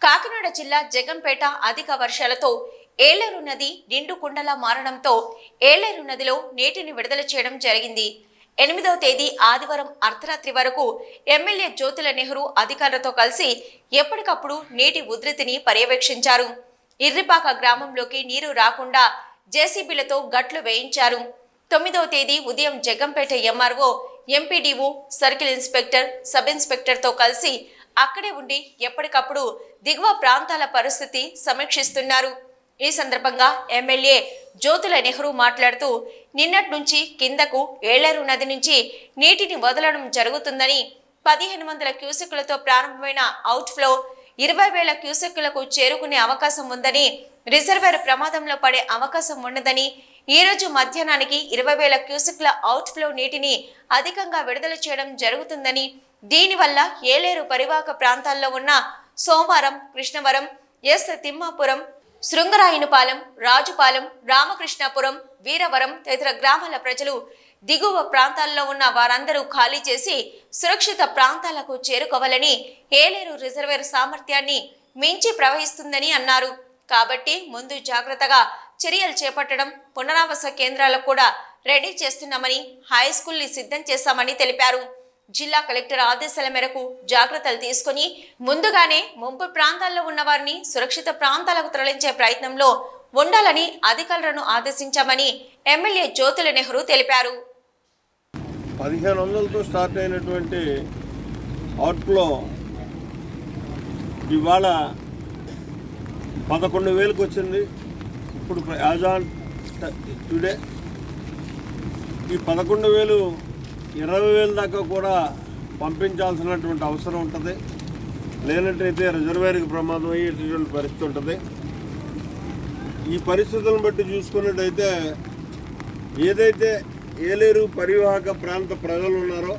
కాకినాడ జిల్లా జగంపేట అధిక వర్షాలతో ఏలేరు నది నిండు కుండలా మారడంతో ఏలేరు నదిలో నీటిని విడుదల చేయడం జరిగింది. 8వ తేదీ ఆదివారం అర్ధరాత్రి వరకు ఎమ్మెల్యే జ్యోతుల నెహ్రూ అధికారులతో కలిసి ఎప్పటికప్పుడు నీటి ఉధృతిని పర్యవేక్షించారు. ఇర్రిపాక గ్రామంలోకి నీరు రాకుండా జేసీబీలతో గట్లు వేయించారు. 9వ తేదీ ఉదయం Jaggampeta MRO, MPDO, circle inspector, sub ఇన్స్పెక్టర్తో కలిసి అక్కడే ఉండి ఎప్పటికప్పుడు దిగువ ప్రాంతాల పరిస్థితి సమీక్షిస్తున్నారు. ఈ సందర్భంగా ఎమ్మెల్యే జ్యోతుల నెహ్రూ మాట్లాడుతూ, నిన్నటి నుంచి కిందకు ఏలేరు నది నుంచి నీటిని వదలడం జరుగుతుందని, 1500 క్యూసెక్కులతో ప్రారంభమైన అవుట్ఫ్లో 20,000 క్యూసెక్కులకు చేరుకునే అవకాశం ఉందని, రిజర్వేర్ ప్రమాదంలో పడే అవకాశం ఉండదని, ఈ రోజు మధ్యాహ్నానికి 20,000 క్యూసెక్ల అవుట్ఫ్లో నీటిని అధికంగా విడుదల చేయడం జరుగుతుందని, దీనివల్ల ఏలేరు పరివాహక ప్రాంతాల్లో ఉన్న సోమవారం, కృష్ణవరం, ఎస్ తిమ్మాపురం, శృంగరాయనుపాలెం, రాజుపాలెం, రామకృష్ణాపురం, వీరవరం తదితర గ్రామాల ప్రజలు దిగువ ప్రాంతాల్లో ఉన్న వారందరూ ఖాళీ చేసి సురక్షిత ప్రాంతాలకు చేరుకోవాలని, ఏలేరు రిజర్వేర్ సామర్థ్యాన్ని మించి ప్రవహిస్తుందని అన్నారు. కాబట్టి ముందు జాగ్రత్తగా చర్యలు చేపట్టడం, పునరావాస కేంద్రాలకు కూడా రెడీ చేస్తున్నామని, హై స్కూల్ని సిద్ధం చేశామని తెలిపారు. జిల్లా కలెక్టర్ ఆదేశాల మేరకు జాగ్రత్తలు తీసుకుని ముందుగానే ముంపు ప్రాంతాల్లో ఉన్న వారిని సురక్షిత ప్రాంతాలకు తరలించే ప్రయత్నంలో ఉండాలని అధికారులను ఆదేశించామని ఎమ్మెల్యే జ్యోతుల నెహ్రూ తెలిపారు. 1500తో స్టార్ట్ అయినటువంటి అవుట్ఫ్లో ఇవాళ 11,000కి వచ్చింది. ఇప్పుడు యాజ్ ఆన్ టుడే ఈ 11,000 20,000 దాకా కూడా పంపించాల్సినటువంటి అవసరం ఉంటుంది. లేనట్టయితే రిజర్వేర్కి ప్రమాదం అయ్యేటటువంటి పరిస్థితి ఉంటుంది. ఈ పరిస్థితులను బట్టి చూసుకున్నట్టయితే ఏదైతే ఏలేరు పరివాహక ప్రాంత ప్రజలు ఉన్నారో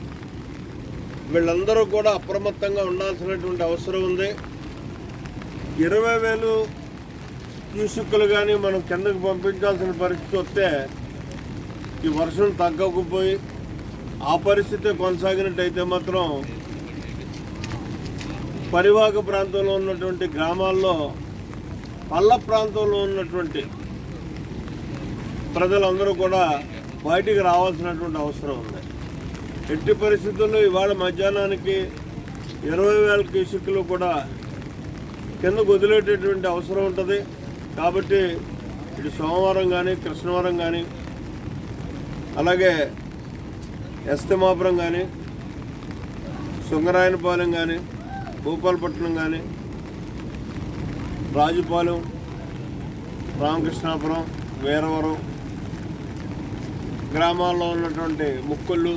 వీళ్ళందరూ కూడా అప్రమత్తంగా ఉండాల్సినటువంటి అవసరం ఉంది. 20,000 క్యూసెక్కులు కానీ మనం కిందకు పంపించాల్సిన పరిస్థితి వస్తే ఈ వర్షం తగ్గకపోయి ఆ పరిస్థితి కొనసాగినట్టయితే మాత్రం పరివాహక ప్రాంతంలో ఉన్నటువంటి గ్రామాల్లో పల్ల ప్రాంతంలో ఉన్నటువంటి ప్రజలందరూ కూడా బయటికి రావాల్సినటువంటి అవసరం ఉంది. ఎట్టి పరిస్థితుల్లో ఇవాళ మధ్యాహ్నానికి 20,000 క్యూసెక్కులు కూడా కిందకు వదిలేటటువంటి అవసరం ఉంటుంది. కాబట్టి ఇటు సోమవారం కానీ, కృష్ణవరం కానీ, అలాగే ఎస్తమాపురం కానీ, శృంగరాయనపాలెం కానీ, భూపాలపట్నం కానీ, రాజుపాలెం, రామకృష్ణాపురం, వీరవరం గ్రామాల్లో ఉన్నటువంటి ముక్కుళ్ళు,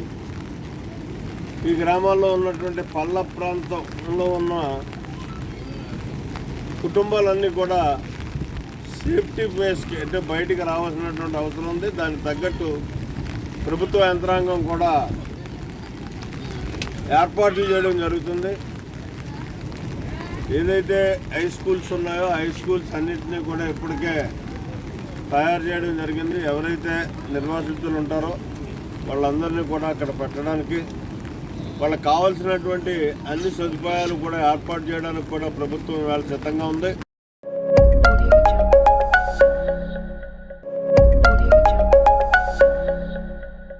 ఈ గ్రామాల్లో ఉన్నటువంటి పల్ల ప్రాంతంలో ఉన్న కుటుంబాలన్నీ కూడా సేఫ్టీ ప్లేస్కి అంటే బయటికి రావాల్సినటువంటి అవసరం ఉంది. దానికి తగ్గట్టు ప్రభుత్వ యంత్రాంగం కూడా ఏర్పాట్లు చేయడం జరుగుతుంది. ఏదైతే హై స్కూల్స్ ఉన్నాయో హై స్కూల్స్ అన్నింటినీ కూడా ఇప్పటికే తయారు చేయడం జరిగింది. ఎవరైతే నిర్వాసితులు ఉంటారో వాళ్ళందరినీ కూడా అక్కడ పెట్టడానికి, వాళ్ళకి కావాల్సినటువంటి అన్ని సదుపాయాలు కూడా ఏర్పాటు చేయడానికి కూడా ప్రభుత్వం ఇవాళ సిద్ధంగా ఉంది.